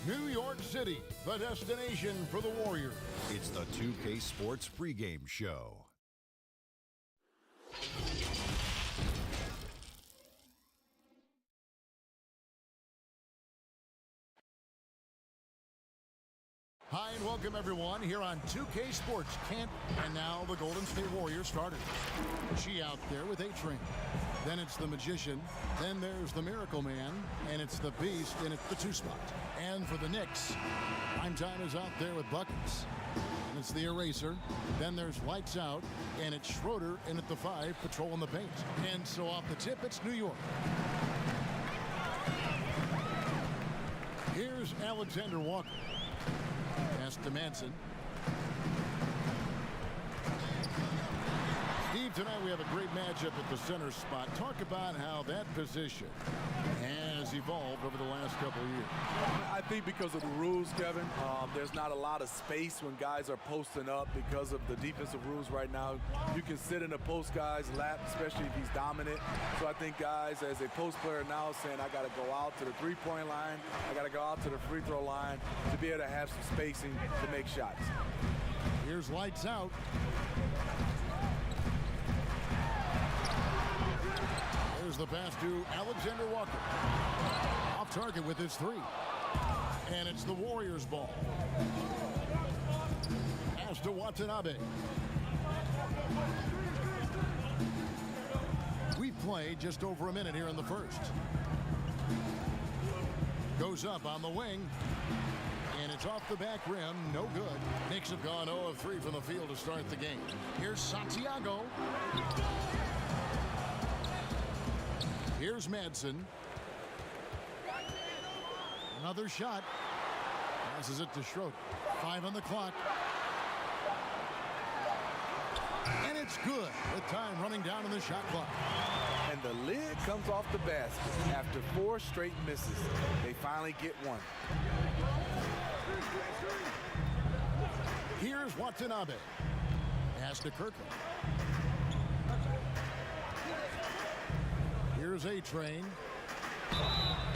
New York City, the destination for the Warriors. It's the 2K Sports pregame show. Hi and welcome everyone here on 2K Sports. Kent and now the Golden State Warriors starters. She out there with A-Train. Then it's the Magician. Then there's the Miracle Man. And it's the Beast in at the 2 spot. And for the Knicks, Prime Time is out there with buckets. And it's the Eraser. Then there's Lights Out. And it's Schroeder in at the 5, patrolling the paint. And so off the tip, it's New York. Here's Alexander Walker. Pass to Manson. Steve, tonight we have a great matchup at the center spot. Talk about how that position has evolved over the last couple of years. I think because of the rules, Kevin, there's not a lot of space when guys are posting up because of the defensive rules right now. You can sit in a post guy's lap, especially if he's dominant. So I think guys, as a post player now, saying I got to go out to the three-point line, I got to go out to the free throw line to be able to have some spacing to make shots. Here's Lights Out. There's the pass to Alexander Walker. Off target with his 3. And it's the Warriors' ball. Pass to Watanabe. We've played just over a minute here in the first. Goes up on the wing. And it's off the back rim. No good. Knicks have gone 0 of 3 from the field to start the game. Here's Santiago. Here's Madsen. Another shot. Passes it to Schroeder. 5 on the clock. And it's good with time running down in the shot clock. And the lid comes off the basket after 4 straight misses. They finally get one. Here's Watanabe. Pass to Kirkland. Here's A-Train.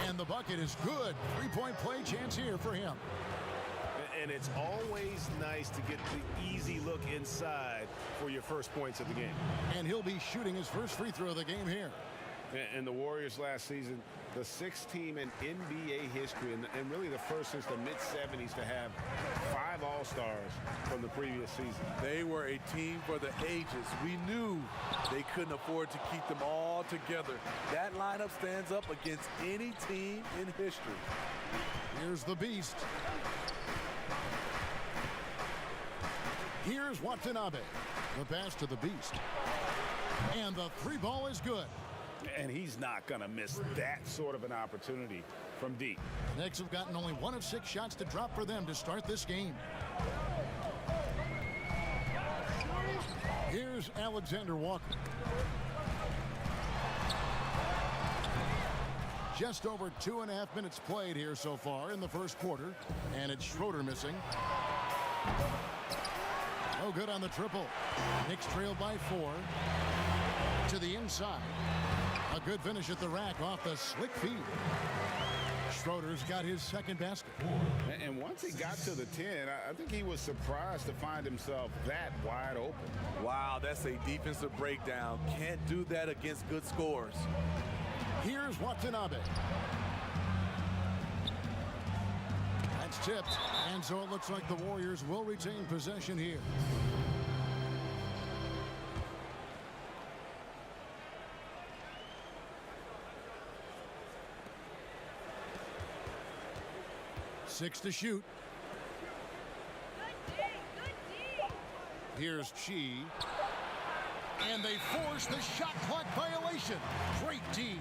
And the bucket is good. 3-point play chance here for him. And it's always nice to get the easy look inside for your first points of the game. And he'll be shooting his first free throw of the game here. And the Warriors last season, the 6th team in NBA history, and really the first since the mid-'70s to have 5 All-Stars from the previous season. They were a team for the ages. We knew they couldn't afford to keep them all together. That lineup stands up against any team in history. Here's the Beast. Here's Watanabe. The pass to the Beast. And the 3 ball is good. And he's not going to miss that sort of an opportunity from deep. The Knicks have gotten only 1 of 6 shots to drop for them to start this game. Here's Alexander Walker. Just over 2.5 minutes played here so far in the first quarter. And it's Schroeder missing. No good on the triple. Knicks trailed by 4. To the inside. A good finish at the rack off the slick feed. Schroeder's got his 2nd basket. And once he got to the 10, I think he was surprised to find himself that wide open. Wow, that's a defensive breakdown. Can't do that against good scores. Here's Watanabe. That's tipped. And so it looks like the Warriors will retain possession here. Six to shoot. Here's Chi. And they force the shot clock violation. Great D.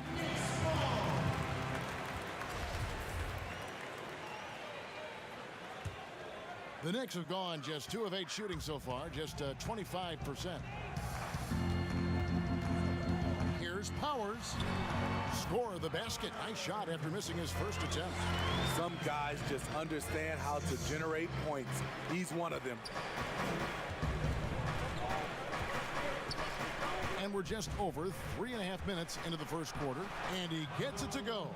The Knicks have gone just 2 of 8 shooting so far, just 25%. Here's Powers. Score of the basket. Nice shot after missing his first attempt. Some guys just understand how to generate points. He's one of them. And we're just over 3.5 minutes into the first quarter, and he gets it to go.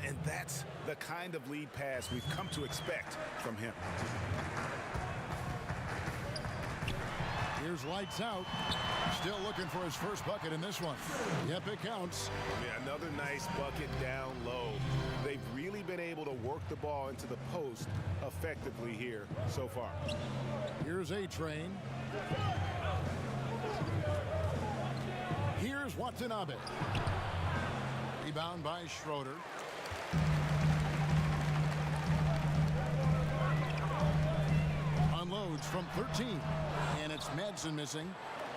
And that's the kind of lead pass we've come to expect from him. Here's lights out. Still looking for his first bucket in this one. Yep, it counts. Yeah, another nice bucket down low. They've really been able to work the ball into the post effectively here so far. Here's A-Train. Here's Watanabe. Rebound by Schroeder. Unloads from 13. And it's Madsen missing.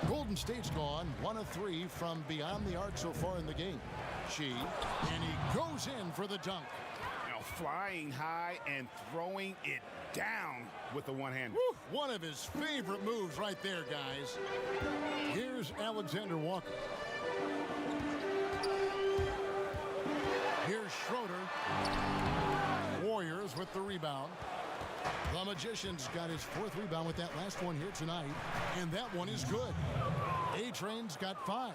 Golden State's gone 1 of 3 from beyond the arc so far in the game. And he goes in for the dunk. Now flying high and throwing it down with the one-hander. One of his favorite moves right there, guys. Here's Alexander Walker. Here's Schroeder. Warriors with the rebound. The Magician's got his 4th rebound with that last one here tonight, and that one is good. A-Train's got 5.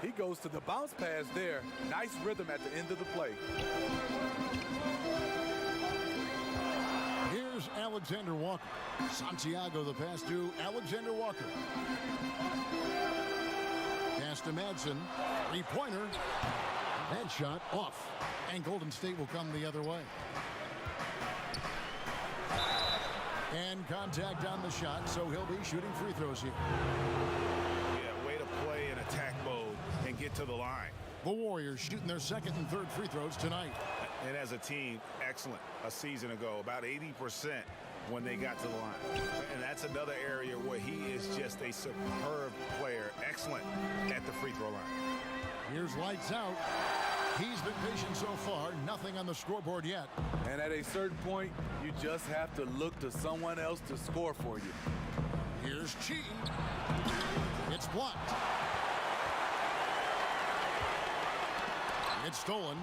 He goes to the bounce pass there. Nice rhythm at the end of the play. Here's Alexander Walker. Santiago the pass to Alexander Walker. Pass to Madsen. 3-pointer. That shot off. And Golden State will come the other way. And contact on the shot, so he'll be shooting free throws here. Yeah, way to play in attack mode and get to the line. The Warriors shooting their 2nd and 3rd free throws tonight. And as a team, excellent a season ago, about 80% when they got to the line. And that's another area where he is just a superb player, excellent at the free throw line. Here's lights out. He's been patient so far, nothing on the scoreboard yet. And at a certain point, you just have to look to someone else to score for you. Here's Chi. It's blocked. It's stolen.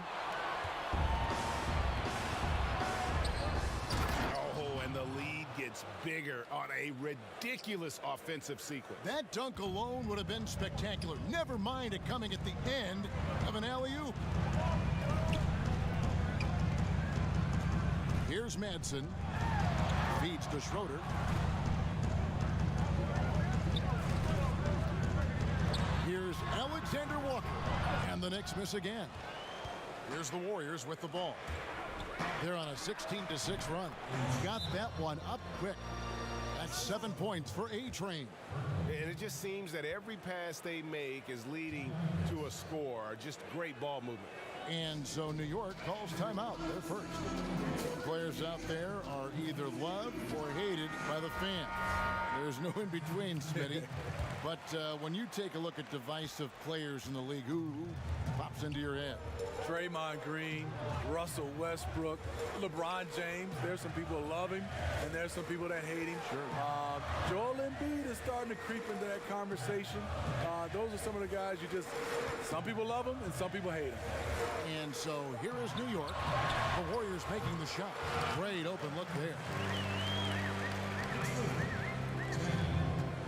Oh, and the lead gets bigger on a ridiculous offensive sequence. That dunk alone would have been spectacular. Never mind it coming at the end of an alley-oop. Here's Madsen. Feeds to Schroeder. Here's Alexander Walker. And the Knicks miss again. Here's the Warriors with the ball. They're on a 16-6 run. Got that one up quick. That's 7 points for A-Train. And it just seems that every pass they make is leading to a score. Just great ball movement. And so New York calls timeout. They're first. The players out there are either loved or hated by the fans. There's no in between, Smitty. But when you take a look at divisive players in the league, who pops into your head? Draymond Green, Russell Westbrook, LeBron James. There's some people who love him, and there's some people that hate him. Sure. Joel Embiid is starting to creep into that conversation. Those are some of the guys some people love him and some people hate him. And so here is New York. The Warriors making the shot. Great open look there.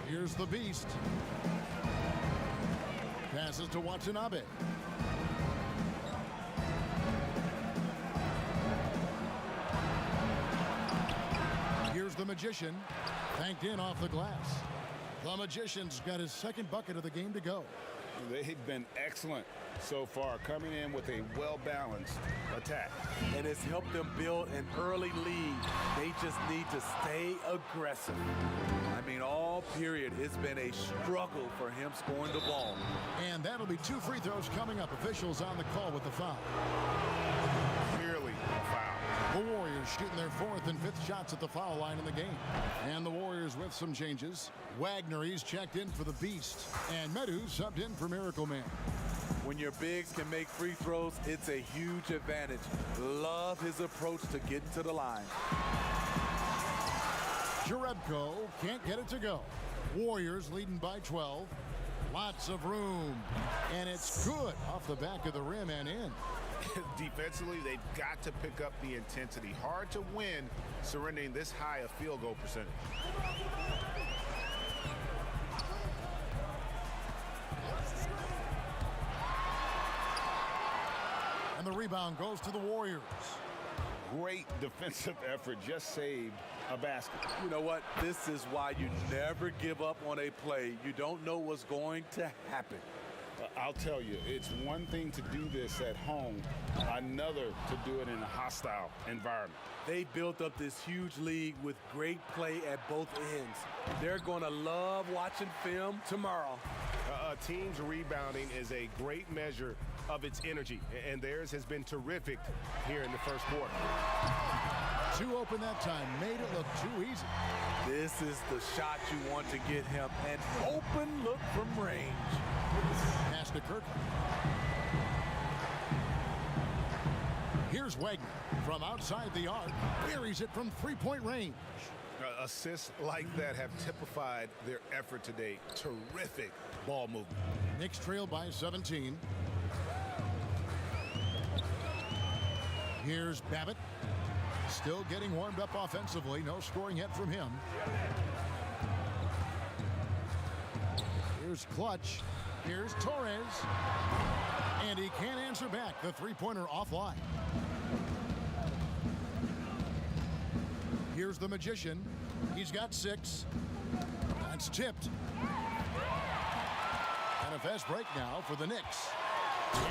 Here's the Beast. Passes to Watanabe. Here's the Magician. Banked in off the glass. The Magician's got his 2nd bucket of the game to go. They've been excellent so far, coming in with a well-balanced attack. And it's helped them build an early lead. They just need to stay aggressive. I mean, all period, it's been a struggle for him scoring the ball. And that'll be 2 free throws coming up. Officials on the call with the foul. Clearly a foul. The Warriors shooting their 4th and 5th shots at the foul line in the game. And the Warriors with some changes. Wagner, he's checked in for the Beast. And Medu subbed in for Miracle Man. When your bigs can make free throws, it's a huge advantage. Love his approach to getting to the line. Jerebko can't get it to go. Warriors leading by 12. Lots of room. And it's good off the back of the rim and in. Defensively, they've got to pick up the intensity. Hard to win surrendering this high a field goal percentage. And the rebound goes to the Warriors. Great defensive effort, just saved a basket. You know what? This is why you never give up on a play. You don't know what's going to happen. I'll tell you, it's one thing to do this at home, another to do it in a hostile environment. They built up this huge lead with great play at both ends. They're going to love watching film tomorrow. A team's rebounding is a great measure of its energy, and theirs has been terrific here in the first quarter. Too open that time, made it look too easy. This is the shot you want to get him, an open look from range. Pass to Kirkland. Here's Wagner from outside the arc, buries it from three-point range. Assists like that have typified their effort today. Terrific ball movement. Knicks trail by 17. Here's Babbitt. Still getting warmed up offensively. No scoring yet from him. Here's Clutch. Here's Torres. And he can't answer back. The three-pointer offline. Here's the Magician. He's got 6. That's tipped. And a fast break now for the Knicks.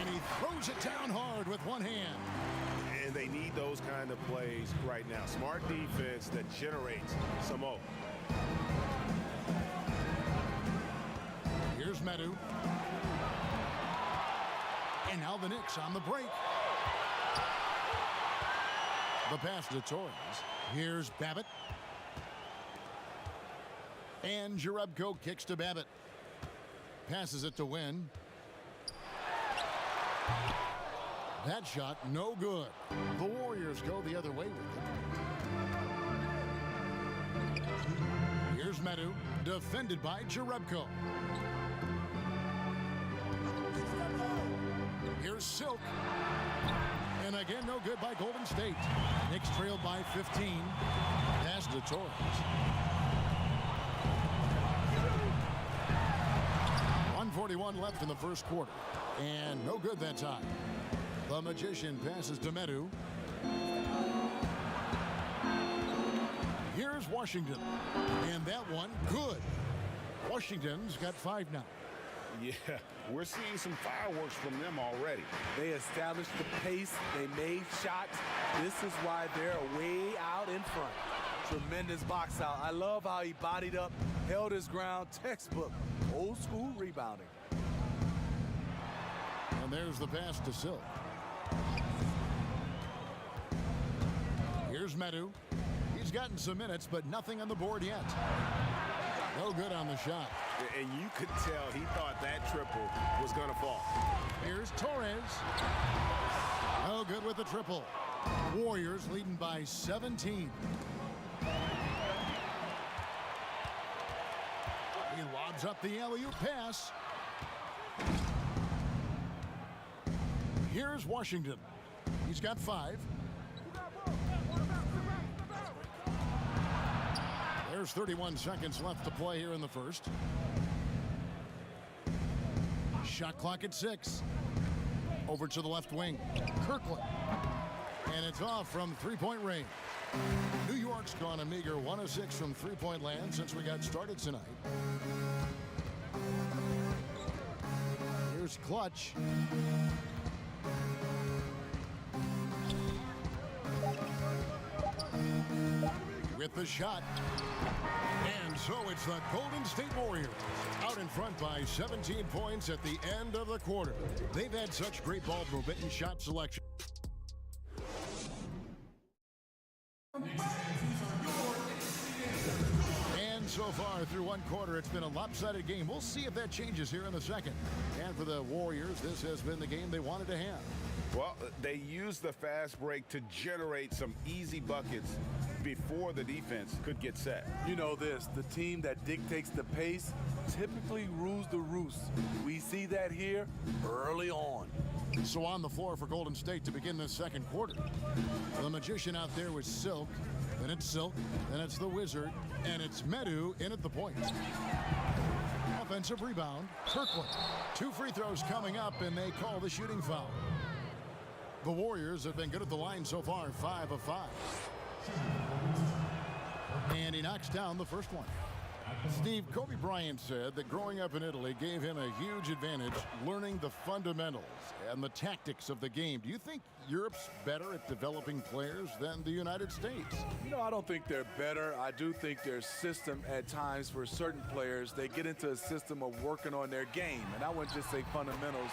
And he throws it down hard with one hand. And they need those kind of plays right now. Smart defense that generates some more. Here's Medu. And now the Knicks on the break. The pass to Torres. Here's Babbitt. And Jerebko kicks to Babbitt. Passes it to Wynn. That shot, no good. The Warriors go the other way with it. Here's Medu, defended by Jerebko. Here's Silk. And again, no good by Golden State. Knicks trailed by 15. Pass to Torres. .141 left in the first quarter. And no good that time. The Magician passes to Medu. Here's Washington. And that one, good. Washington's got 5 now. Yeah, we're seeing some fireworks from them already. They established the pace. They made shots. This is why they're way out in front. Tremendous box out. I love how he bodied up, held his ground. Textbook, old school rebounding. And there's the pass to Silk. Here's Medu. He's gotten some minutes, but nothing on the board yet. No good on the shot. And you could tell he thought that triple was going to fall. Here's Torres. No good with the triple. Warriors leading by 17. He lobs up the alley-oop pass. Here's Washington. He's got 5. There's 31 seconds left to play here in the first. Shot clock at 6. Over to the left wing. Kirkland. And it's off from three-point range. New York's gone a meager 1 of 6 from three-point land since we got started tonight. Here's Clutch. With the shot. And so it's the Golden State Warriors out in front by 17 points at the end of the quarter. They've had such great ball movement and shot selection. And so far through one quarter, it's been a lopsided game. We'll see if that changes here in the second. And for the Warriors, this has been the game they wanted to have. Well, they used the fast break to generate some easy buckets before the defense could get set. You know this, the team that dictates the pace typically rules the roost. We see that here early on. So on the floor for Golden State to begin this second quarter. The Magician out there with Silk. Then it's Silk. Then it's the Wizard. And it's Medu in at the point. Offensive rebound. Kirkland. 2 free throws coming up, and they call the shooting foul. The Warriors have been good at the line so far, 5 of 5. And he knocks down the first one. Steve, Kobe Bryant said that growing up in Italy gave him a huge advantage learning the fundamentals and the tactics of the game. Do you think Europe's better at developing players than the United States? You know, I don't think they're better. I do think their system at times for certain players, they get into a system of working on their game. And I wouldn't just say fundamentals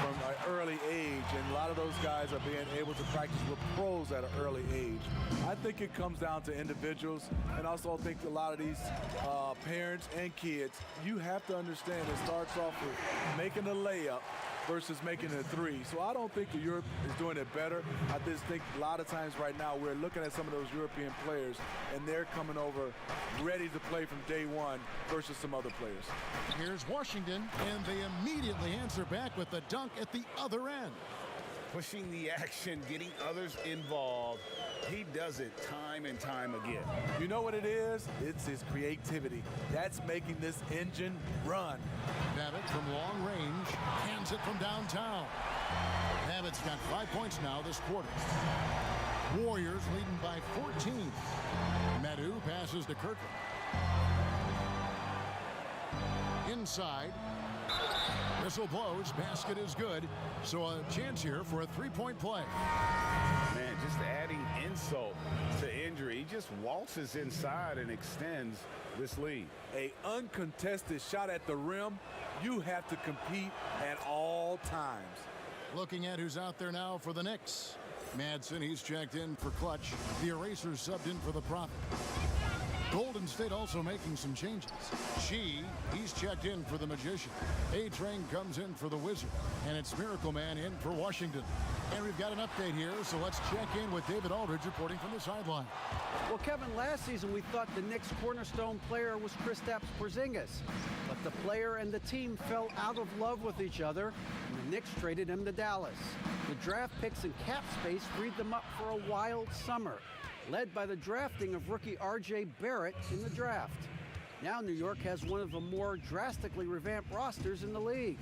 from an early age. And a lot of those guys are being able to practice with pros at an early age. I think it comes down to individuals. And also I think a lot of these parents and kids, you have to understand it starts off with making a layup versus making a three. So I don't think Europe is doing it better. I just think a lot of times right now we're looking at some of those European players and they're coming over ready to play from day one versus some other players. Here's Washington, and they immediately answer back with the dunk at the other end. Pushing the action, getting others involved. He does it time and time again. You know what it is? It's his creativity. That's making this engine run. Babbitt from long range hands it from downtown. Babbitt's got 5 points now this quarter. Warriors leading by 14. Madu passes to Kirkland. Inside. Whistle blows. Basket is good. So a chance here for a three-point play. Man, just adding insult to injury. He just waltzes inside and extends this lead. An uncontested shot at the rim, you have to compete at all times. Looking at who's out there now for the Knicks. Madsen, he's checked in for clutch. The Erasers subbed in for the Prophet. Golden State also making some changes. He's checked in for the Magician. A-Train comes in for the Wizard. And it's Miracle Man in for Washington. And we've got an update here, so let's check in with David Aldridge reporting from the sideline. Well, Kevin, last season we thought the Knicks' cornerstone player was Kristaps Porzingis. But the player and the team fell out of love with each other, and the Knicks traded him to Dallas. The draft picks and cap space freed them up for a wild summer, led by the drafting of rookie R.J. Barrett in the draft. Now New York has one of the more drastically revamped rosters in the league.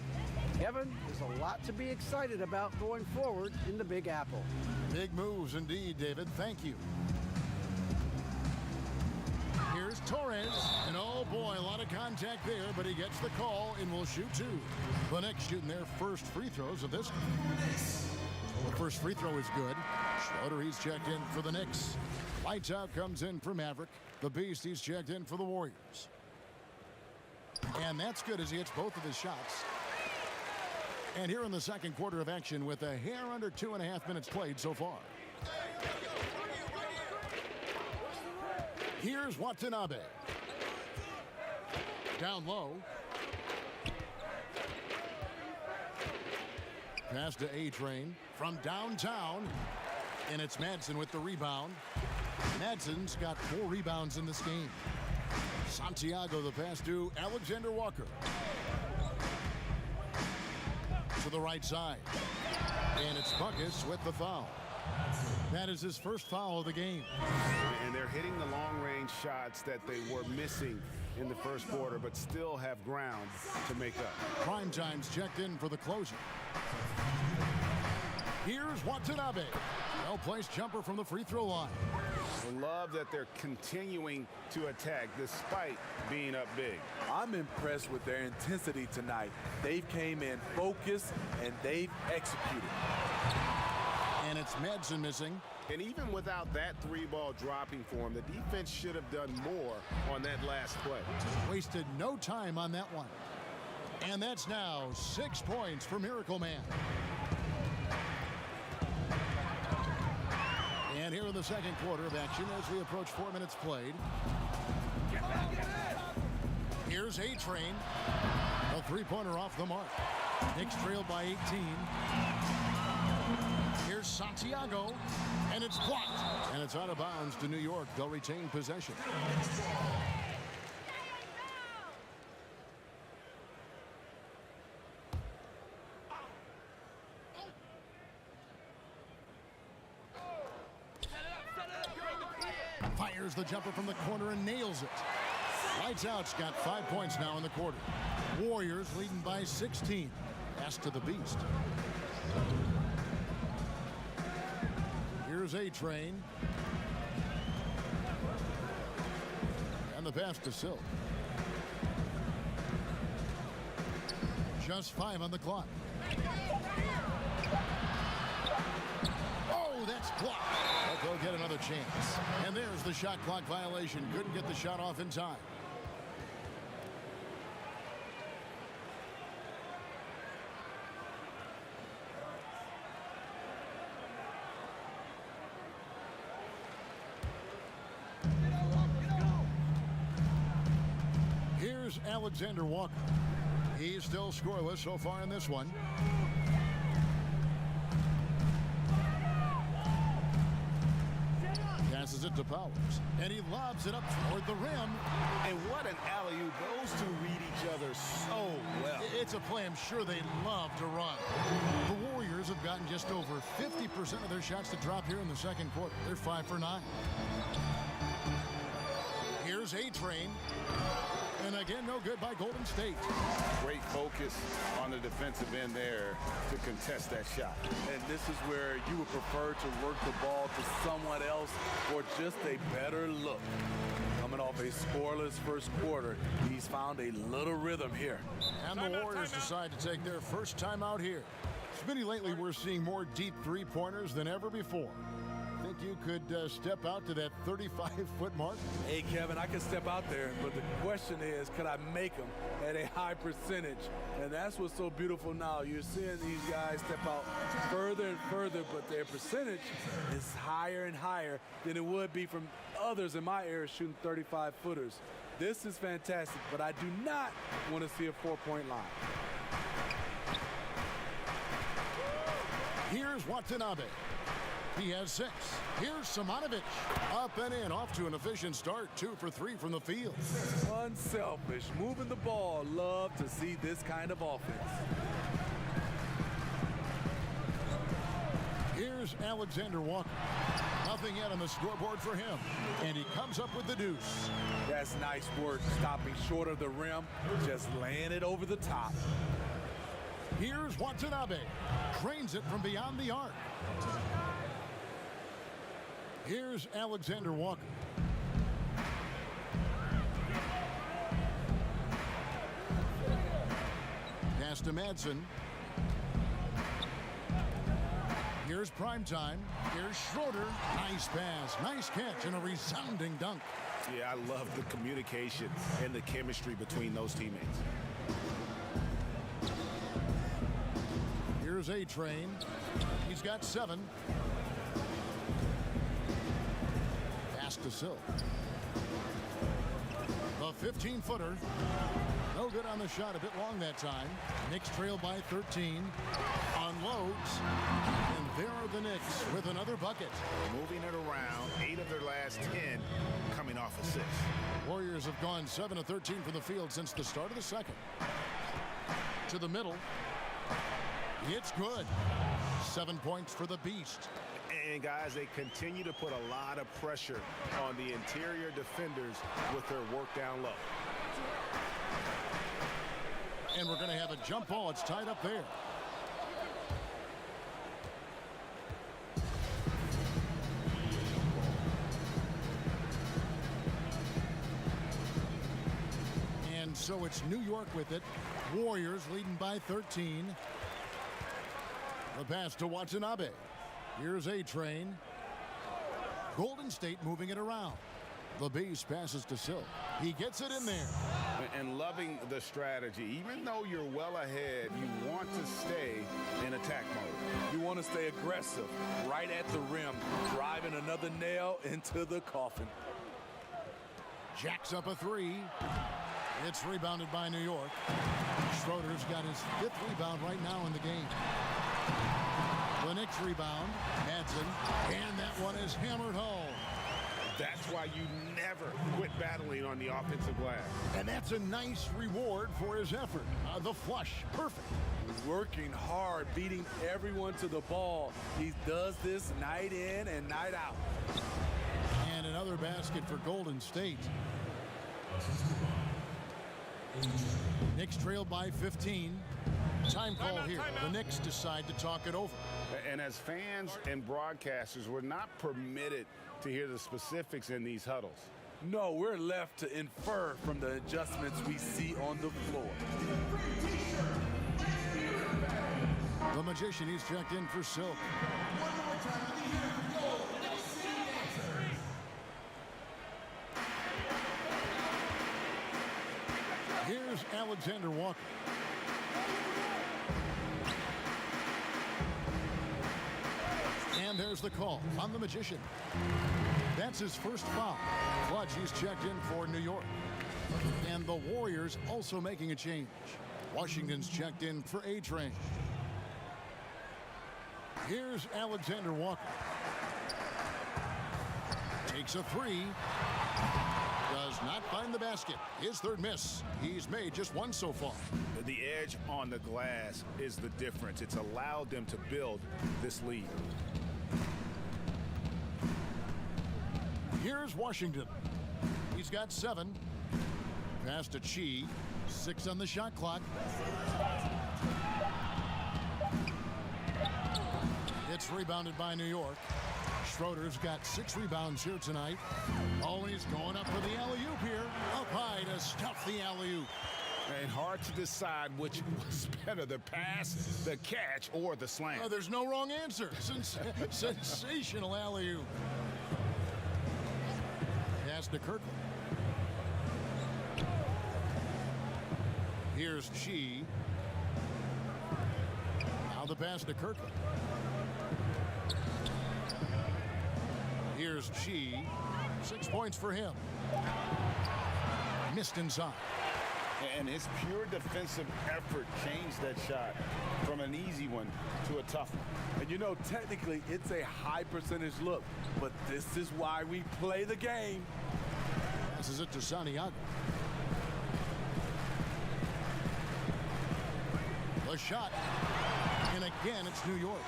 Kevin, there's a lot to be excited about going forward in the Big Apple. Big moves indeed, David. Thank you. Here's Torres, and oh boy, a lot of contact there, but he gets the call and will shoot two. The Knicks shooting their first free throws of this. The first free throw is good. Schroeder, he's checked in for the Knicks. Lights out comes in for Maverick. The Beast, he's checked in for the Warriors. And that's good as he hits both of his shots. And here in the second quarter of action with a hair under 2.5 minutes played so far. Here's Watanabe. Down low. Pass to A-Train from downtown. And it's Madsen with the rebound. Madsen's got 4 rebounds in this game. Santiago the pass to Alexander Walker. To the right side. And it's Buckets with the foul. That is his first foul of the game. And they're hitting the long-range shots that they were missing in the first quarter, but still have ground to make up. Primetime's checked in for the closer. Here's Watanabe. Well-placed jumper from the free throw line. I love that they're continuing to attack despite being up big. I'm impressed with their intensity tonight. They've came in focused and they've executed. And it's Madsen missing. And even without that 3-ball dropping for him, the defense should have done more on that last play. Wasted no time on that one. And that's now 6 points for Miracle Man. And here in the second quarter of action as we approach 4 minutes played. Here's A-Train. A three-pointer off the mark. Knicks trailed by 18. Here's Santiago. And it's blocked. And it's out of bounds to New York. They'll retain possession. Fires the jumper from the corner and nails it. Lights out's got 5 points now in the quarter. Warriors leading by 16. Pass to the Beast. Here's A-Train. And the pass to Silk. Just 5 on the clock. Oh, that's blocked. But they'll get another chance. And there's the shot clock violation. Couldn't get the shot off in time. Here's Alexander Walker. He's still scoreless so far in this one. Passes it to Powers, and he lobs it up toward the rim. And what an alley-oop. Those two read each other so well. It's a play I'm sure they love to run. The Warriors have gotten just over 50% of their shots to drop here in the second quarter. They're 5 for 9. Here's A-Train. And again, no good by Golden State. Great focus on the defensive end there to contest that shot. And this is where you would prefer to work the ball to someone else for just a better look. Coming off a scoreless first quarter, he's found a little rhythm here. And the Warriors decide to take their first time out here. Smitty, lately we're seeing more deep three-pointers than ever before. Think you could step out to that 35-foot mark? Hey, Kevin, I can step out there, but the question is, could I make them at a high percentage? And that's what's so beautiful now. You're seeing these guys step out further and further, but their percentage is higher and higher than it would be from others in my era shooting 35-footers. This is fantastic, but I do not want to see a 4-point line. Here's Watanabe. He has 6. Here's Simonovic. Up and in, off to an efficient start. 2 for 3 from the field. Unselfish, moving the ball. Love to see this kind of offense. Here's Alexander Walker. Nothing yet on the scoreboard for him. And he comes up with the deuce. That's nice work, stopping short of the rim, just laying it over the top. Here's Watanabe. Trains it from beyond the arc. Here's Alexander Walker. Pass to Madsen. Here's Primetime. Here's Schroeder. Nice pass. Nice catch and a resounding dunk. Yeah, I love the communication and the chemistry between those teammates. Here's A-Train. He's got 7. Pass to Silk. A 15-footer. No good on the shot. A bit long that time. Knicks trail by 13. Unloads. And there are the Knicks with another bucket. Moving it around, 8 of their last 10 coming off assists. Warriors have gone 7 of 13 from the field since the start of the second. To the middle. It's good. 7 points for the Beast. And guys, they continue to put a lot of pressure on the interior defenders with their work down low. And we're going to have a jump ball. It's tied up there. And so it's New York with it. Warriors leading by 13. The pass to Watanabe. Here's A-Train. Golden State moving it around. The Beast passes to Silk. He gets it in there. And loving the strategy. Even though you're well ahead, you want to stay in attack mode. You want to stay aggressive, right at the rim, driving another nail into the coffin. Jacks up a 3. It's rebounded by New York. Schroeder's got his 5th rebound right now in the game. The Knicks rebound. Madsen. And that one is hammered home. That's why you never quit battling on the offensive glass. And that's a nice reward for his effort. The flush. Perfect. Working hard, beating everyone to the ball. He does this night in and night out. And another basket for Golden State. Knicks trail by 15. Time call here. The Knicks decide to talk it over. And as fans and broadcasters, we're not permitted to hear the specifics in these huddles. No, we're left to infer from the adjustments we see on the floor. The Magician, he's checked in for Silk. Here's Alexander Walker. And there's the call on the Magician. That's his first foul. Clutch, he's checked in for New York. And the Warriors also making a change. Washington's checked in for A-Train. Here's Alexander Walker. Takes a three. Does not find the basket. His third miss. He's made just one so far. The edge on the glass is the difference. It's allowed them to build this lead. Here's Washington. He's got 7. Pass to Chi. 6 on the shot clock. It's rebounded by New York. Schroeder's got 6 rebounds here tonight. Always going up for the alley-oop here. Up high to stuff the alley-oop. And hard to decide which was better, the pass, the catch, or the slam. Oh, there's no wrong answer. Sensational alley-oop. Pass to Kirkland. Here's Chi. Now the pass to Kirkland. Here's Chi. 6 points for him. Missed inside. And his pure defensive effort changed that shot from an easy one to a tough one. And you know, technically, it's a high percentage look, but this is why we play the game. This is it to Santiago. The shot. And again, it's New York.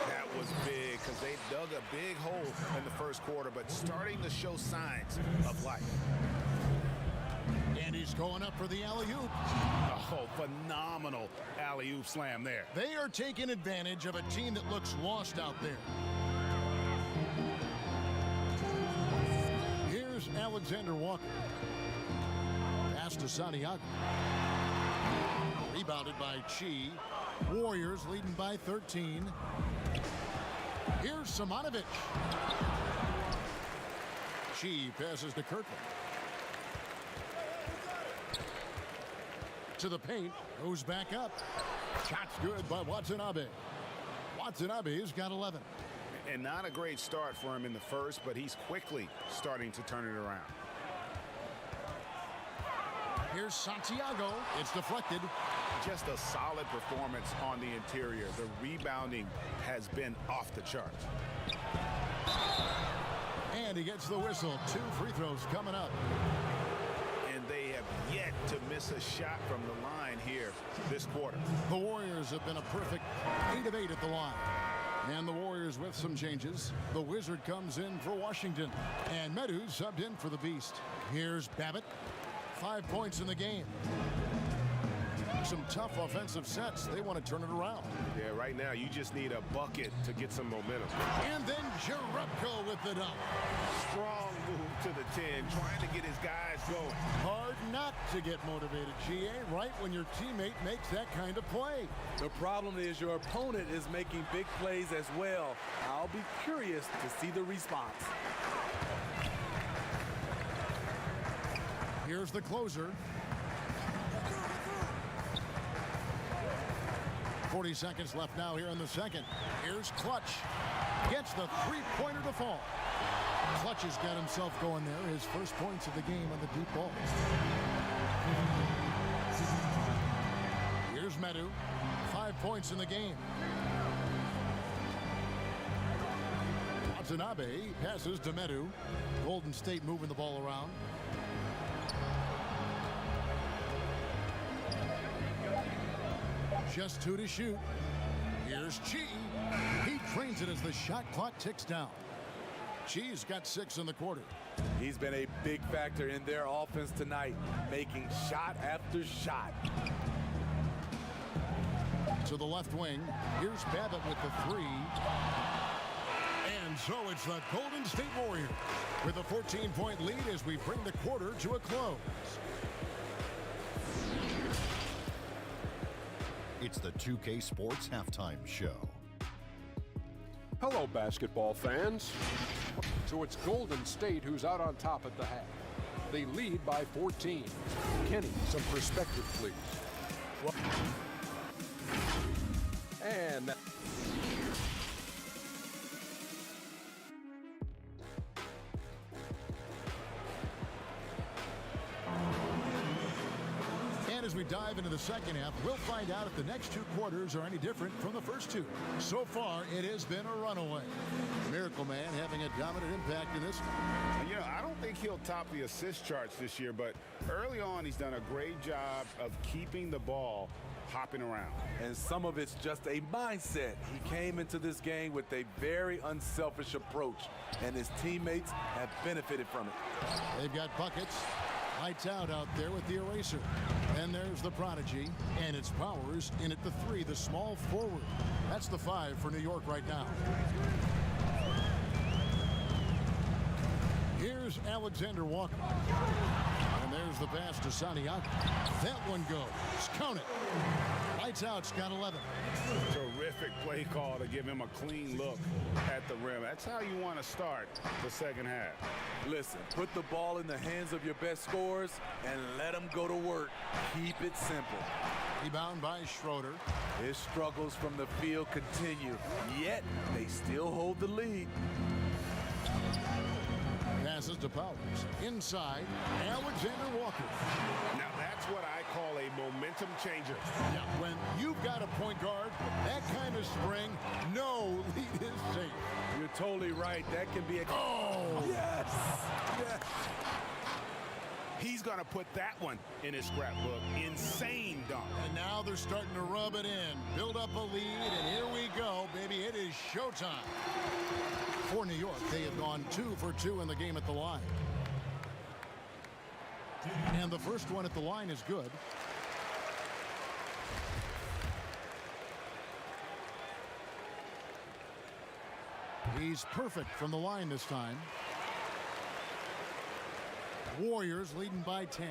That was big because they dug a big hole in the first quarter, but starting to show signs of life. And he's going up for the alley-oop. Oh, phenomenal alley-oop slam there. They are taking advantage of a team that looks lost out there. Here's Alexander Walker. Pass to Santiago. Rebounded by Chi. Warriors leading by 13. Here's Simonovic. Chi passes to Kirkland. To the paint, goes back up. Shot's good by Watanabe. Watanabe's got 11. And not a great start for him in the first, but he's quickly starting to turn it around. Here's Santiago. It's deflected. Just a solid performance on the interior. The rebounding has been off the charts. And he gets the whistle. 2 free throws coming up. And they have yet to miss a shot from the line here this quarter. The Warriors have been a perfect 8 of 8 at the line. And the Warriors with some changes. The Wizard comes in for Washington. And Medu subbed in for the Beast. Here's Babbitt. 5 points in the game. Some tough offensive sets. They want to turn it around. Yeah, right now you just need a bucket to get some momentum. And then Jerebko with the dunk. Strong move to the 10, trying to get his guys going. Hard not to get motivated, GA, right when your teammate makes that kind of play. The problem is your opponent is making big plays as well. I'll be curious to see the response. Here's the closer. 40 seconds left now here in the second. Here's Clutch. Gets the three-pointer to fall. Clutch has got himself going there. His first points of the game on the deep ball. Here's Medu. 5 points in the game. Watanabe passes to Medu. Golden State moving the ball around. Just 2 to shoot. Here's Chi. He trains it as the shot clock ticks down. Chi's got 6 in the quarter. He's been a big factor in their offense tonight, making shot after shot. to the left wing. Here's Babbitt with the three. And so it's the Golden State Warriors with a 14-point lead as we bring the quarter to a close. It's the 2K Sports Halftime Show. Hello, basketball fans. So it's Golden State who's out on top at the half. They lead by 14. Kenny, some perspective, please. And that. And as we dive into the second half, we'll find out if the next two quarters are any different from the first two. So far, it has been a runaway. Miracle Man having a dominant impact in this one. You know, I don't think he'll top the assist charts this year, but early on he's done a great job of keeping the ball hopping around. And some of it's just a mindset. He came into this game with a very unselfish approach, and his teammates have benefited from it. They've got buckets. Lights out there with the eraser. And there's the prodigy, and it's Powers in at the three, the small forward. That's the 5 for New York right now. Here's Alexander Walker. And there's the pass to Santiago. That one goes. Count it. Lights out, Scott 11. Terrific play call to give him a clean look at the rim. That's how you want to start the second half. Listen, put the ball in the hands of your best scorers and let them go to work. Keep it simple. Rebound by Schroeder. His struggles from the field continue, yet they still hold the lead. Passes to Powers. Inside, Alexander Walker. Now that's what I call a momentum changer. Yeah, when you've got a point guard, that kind of spring, no lead is safe. You're totally right. That can be a... Oh! Yes! Yes! He's going to put that one in his scrapbook. Insane dunk. And now they're starting to rub it in. Build up a lead, and here we go, baby. It is showtime. For New York, they have gone 2 for 2 in the game at the line. And the first one at the line is good. He's perfect from the line this time. Warriors leading by 10.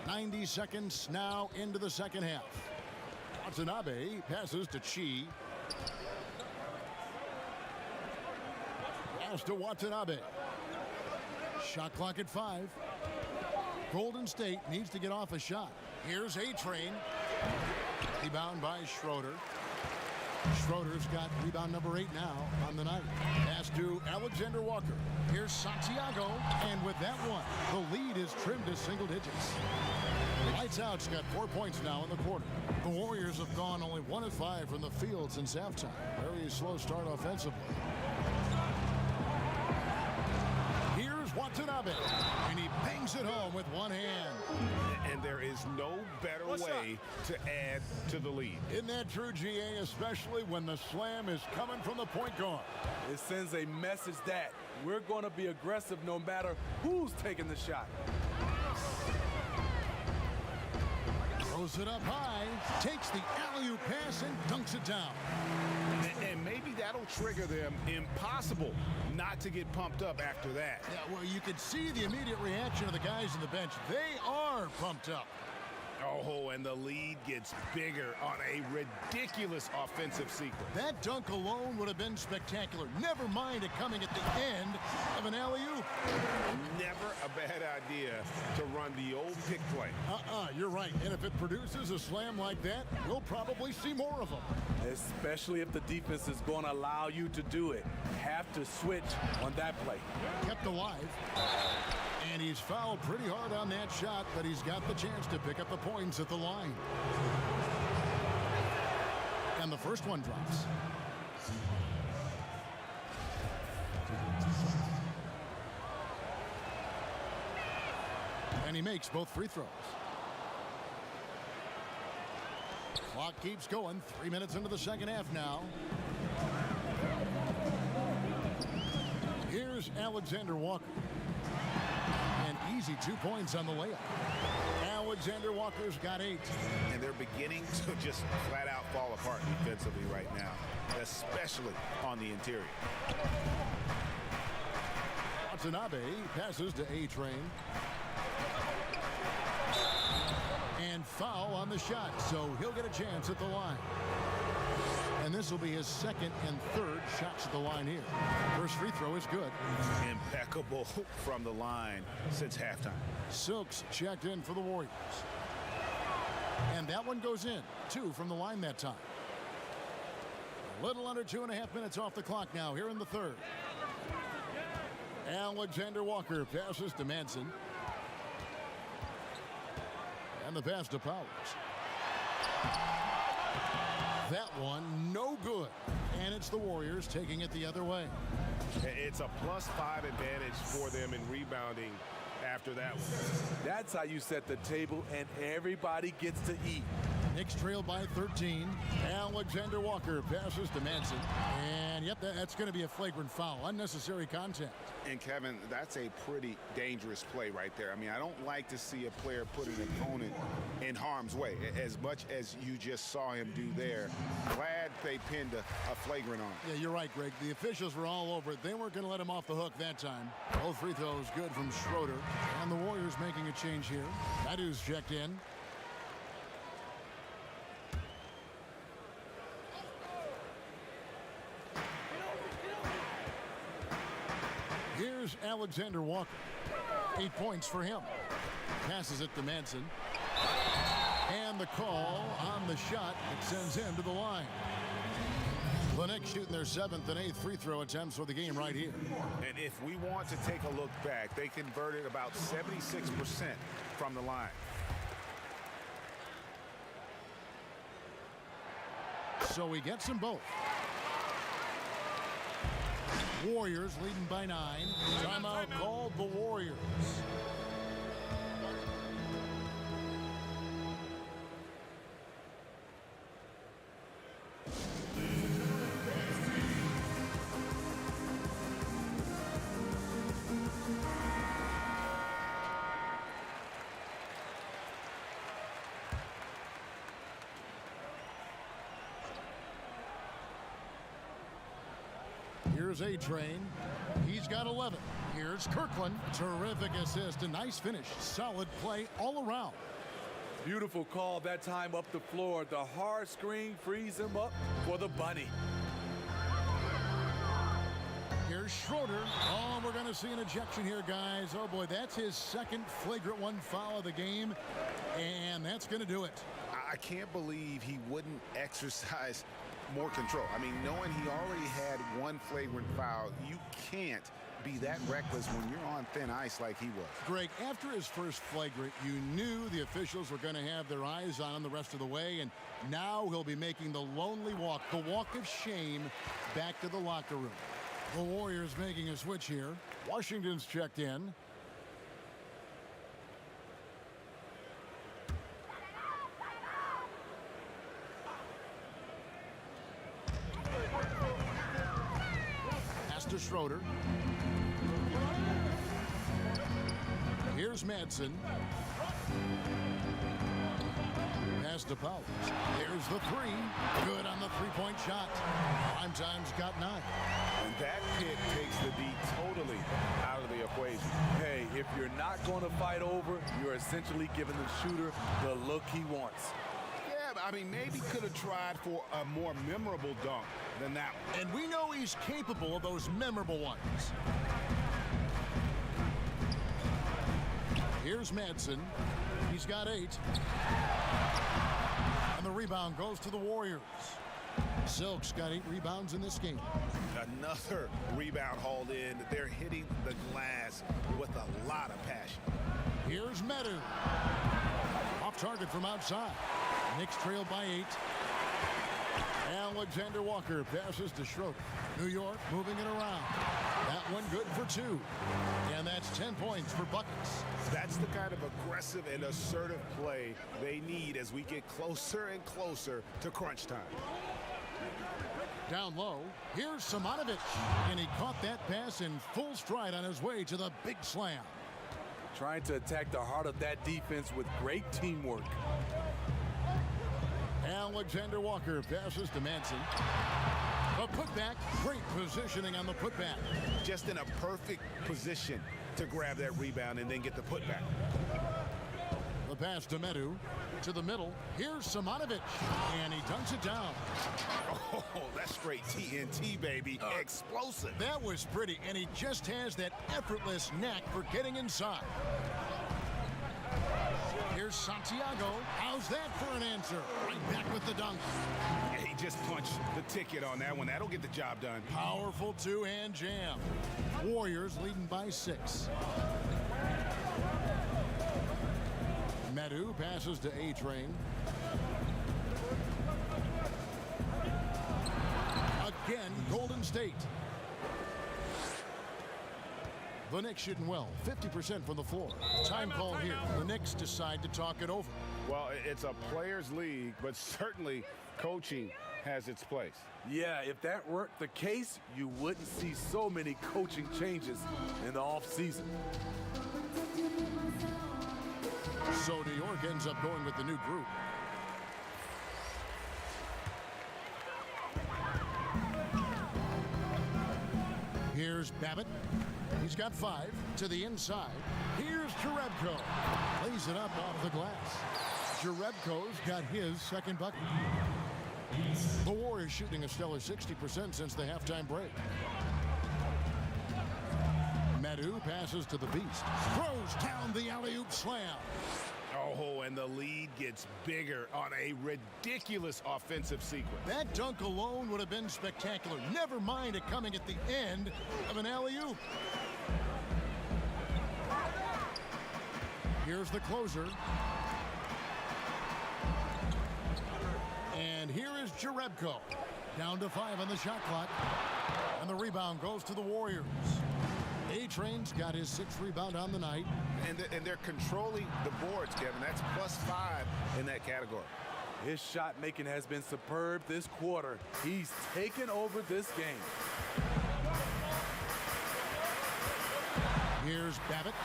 90 seconds now into the second half. Watanabe passes to Chi. Pass to Watanabe. Shot clock at 5. Golden State needs to get off a shot. Here's A-Train. Rebound by Schroeder. Schroeder's got rebound number 8 now on the night. Pass to Alexander Walker. Here's Santiago. And with that one, the lead is trimmed to single digits. Lights out's got 4 points now in the quarter. The Warriors have gone only 1 of 5 from the field since halftime. Very slow start offensively. Here's Watanabe. And he bangs it home with one hand. And there is no better way to add to the lead. Isn't that true, GA, especially when the slam is coming from the point guard? It sends a message that we're going to be aggressive no matter who's taking the shot. Throws it up high, takes the alley-oop pass and dunks it down. And maybe that'll trigger them. Impossible not to get pumped up after that. Yeah, well, you can see the immediate reaction of the guys on the bench. They are pumped up. Oh, and the lead gets bigger on a ridiculous offensive sequence. That dunk alone would have been spectacular. Never mind it coming at the end of an alley-oop. Never a bad idea to run the old pick play. You're right. And if it produces a slam like that, we'll probably see more of them. Especially if the defense is going to allow you to do it. Have to switch on that play. Kept alive. And he's fouled pretty hard on that shot, but he's got the chance to pick up the points at the line. And the first one drops. And he makes both free throws. Clock keeps going. 3 minutes into the second half now. Here's Alexander Walker. An easy 2 points on the layup. Alexander Walker's got 8. And they're beginning to just flat out fall apart defensively right now, especially on the interior. Watanabe passes to A-Train. And foul on the shot, so he'll get a chance at the line. And this will be his second and third shots at the line here. First free throw is good. Impeccable from the line since halftime. Silks checked in for the Warriors. And that one goes in. 2 from the line that time. A little under 2.5 minutes off the clock now here in the third. Alexander Walker passes to Manson. And the pass to Powers. That one no good. And it's the Warriors taking it the other way. It's a +5 advantage for them in rebounding after that one. That's how you set the table, and everybody gets to eat. Knicks trail by 13. Alexander Walker passes to Manson. And, yep, that's going to be a flagrant foul. Unnecessary contact. And, Kevin, that's a pretty dangerous play right there. I mean, I don't like to see a player put an opponent in harm's way, as much as you just saw him do there. Glad they pinned a flagrant on him. Yeah, you're right, Greg. The officials were all over it. They weren't going to let him off the hook that time. Both free throws good from Schroeder. And the Warriors making a change here. Nadu's checked in. Here's Alexander Walker. 8 points for him. Passes it to Manson. And the call on the shot that sends him to the line. The Knicks shooting their 7th and 8th free throw attempts for the game right here. And if we want to take a look back, they converted about 76% from the line. So he gets them both. Warriors leading by 9. Timeout called the Warriors. Here's A-Train. He's got 11. Here's Kirkland. Terrific assist. A nice finish. Solid play all around. Beautiful call that time up the floor. The hard screen frees him up for the bunny. Here's Schroeder. Oh, we're going to see an ejection here, guys. Oh, boy, that's his second flagrant one foul of the game. And that's going to do it. I can't believe he wouldn't exercise more control. I mean, knowing he already had one flagrant foul, you can't be that reckless when you're on thin ice like he was. Greg, after his first flagrant, you knew the officials were going to have their eyes on him the rest of the way, and now he'll be making the lonely walk, the walk of shame, back to the locker room. The Warriors making a switch here. Washington's checked in. To Schroeder. Here's Madsen. Pass to Powers. Here's the 3. Good on the three-point shot. Primetime's got 9. And that pick takes the D totally out of the equation. Hey, if you're not going to fight over, you're essentially giving the shooter the look he wants. I mean, maybe could have tried for a more memorable dunk than that one. And we know he's capable of those memorable ones. Here's Madsen. He's got 8. And the rebound goes to the Warriors. Silk's got 8 rebounds in this game. Another rebound hauled in. They're hitting the glass with a lot of passion. Here's Medu. Off target from outside. Knicks trail by 8. Alexander Walker passes to Schroeder. New York moving it around. That one good for 2. And that's 10 points for buckets. That's the kind of aggressive and assertive play they need as we get closer and closer to crunch time. Down low, here's Simonovic. And he caught that pass in full stride on his way to the big slam. trying to attack the heart of that defense with great teamwork. Alexander Walker passes to Manson. A putback, great positioning on the putback. Just in a perfect position to grab that rebound and then get the putback. The pass to Medu. To the middle. Here's Simonovic. And he dunks it down. Oh, that's straight TNT, baby. Explosive. That was pretty, and he just has that effortless knack for getting inside. Here's Santiago. How's that for an answer? Right back with the dunk. Yeah, he just punched the ticket on that one. That'll get the job done. Powerful two-hand jam. Warriors leading by 6. Medu passes to A-Train. Again, Golden State. The Knicks shooting well, 50% from the floor. Time call here. The Knicks decide to talk it over. Well, it's a players' league, but certainly coaching has its place. Yeah, if that weren't the case, you wouldn't see so many coaching changes in the offseason. So New York ends up going with the new group. Here's Babbitt. He's got 5 to the inside. Here's Jerebko. Lays it up off the glass. Jerebko's got his second bucket. The Warriors shooting a stellar 60% since the halftime break. Medu passes to the Beast. Throws down the alley-oop slam. Oh, and the lead gets bigger on a ridiculous offensive sequence. That dunk alone would have been spectacular. Never mind it coming at the end of an alley-oop. Here's the closer. And here is Jerebko. Down to 5 on the shot clock. And the rebound goes to the Warriors. A-Train's got his 6th rebound on the night. And they're controlling the boards, Kevin. That's +5 in that category. His shot making has been superb this quarter. He's taken over this game. Here's Babbitt.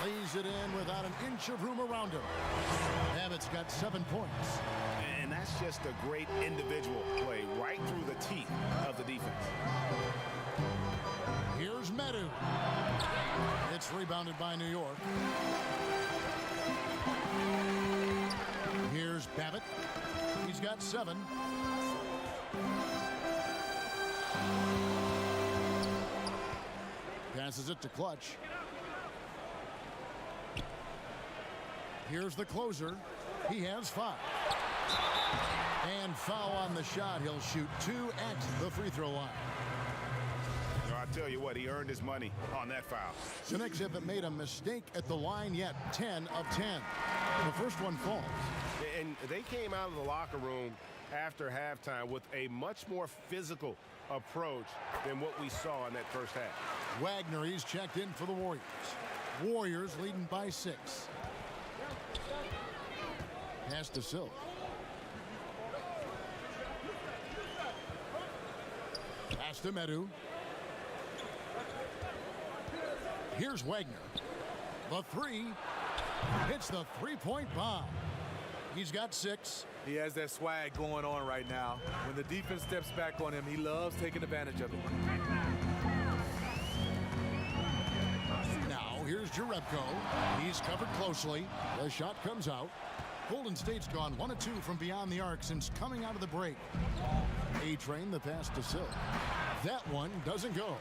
Lays it in without an inch of room around him. Babbitt's got 7 points. And that's just a great individual play right through the teeth of the defense. Here's Medu. It's rebounded by New York. Here's Babbitt. He's got 7. Passes it to Clutch. Here's the closer. He has 5. And foul on the shot. He'll shoot 2 at the free throw line. I tell you what, he earned his money on that foul. The Knicks haven't made a mistake at the line yet. 10 of 10. The first one falls. And they came out of the locker room after halftime with a much more physical approach than what we saw in that first half. Wagner, he's checked in for the Warriors. Warriors leading by 6. Pass to Silk. Pass to Medu. Here's Wagner. The 3 hits the three-point bomb. He's got 6. He has that swag going on right now. When the defense steps back on him, he loves taking advantage of it. Now, here's Jerebko. He's covered closely. The shot comes out. Golden State's gone 1 of 2 from beyond the arc since coming out of the break. A-Train, the pass to Silk. That one doesn't go.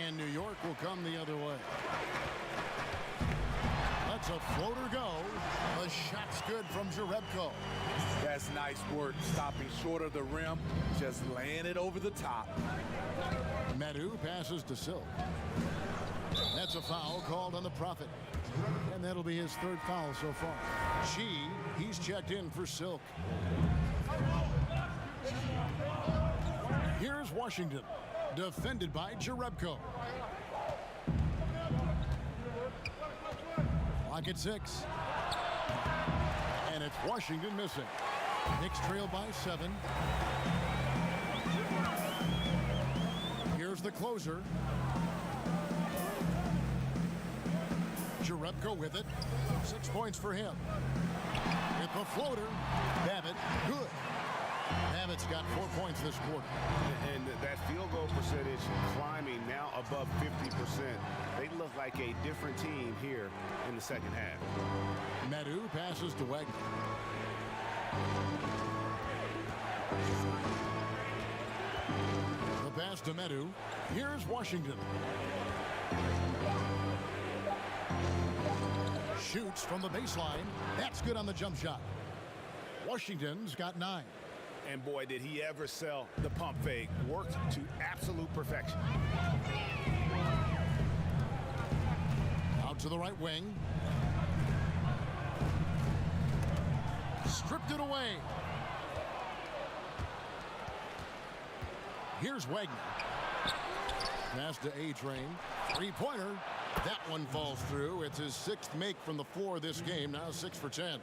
And New York will come the other way. Let's a floater go. The shot's good from Jerebko. That's nice work, stopping short of the rim, just laying it over the top. Medu passes to Silk. That's a foul called on the Prophet. And that'll be his 3rd foul so far. He's checked in for Silk. Here's Washington, defended by Jerebko. Clock at 6. And it's Washington missing. Knicks trail by 7. Here's the closer. Jerebko with it. 6 points for him. With the floater, Babbitt, good. Babbitt's got 4 points this quarter. And that field goal percentage climbing now above 50%. They look like a different team here in the second half. Medu passes to Wagner. The pass to Medu. Here's Washington. Shoots from the baseline. That's good on the jump shot. Washington's got 9. And boy, did he ever sell the pump fake. Worked to absolute perfection. Out to the right wing. Stripped it away. Here's Wagner. Pass to A-Train. 3-pointer. That one falls through. It's his 6th make from the floor this game. Now 6 for 10.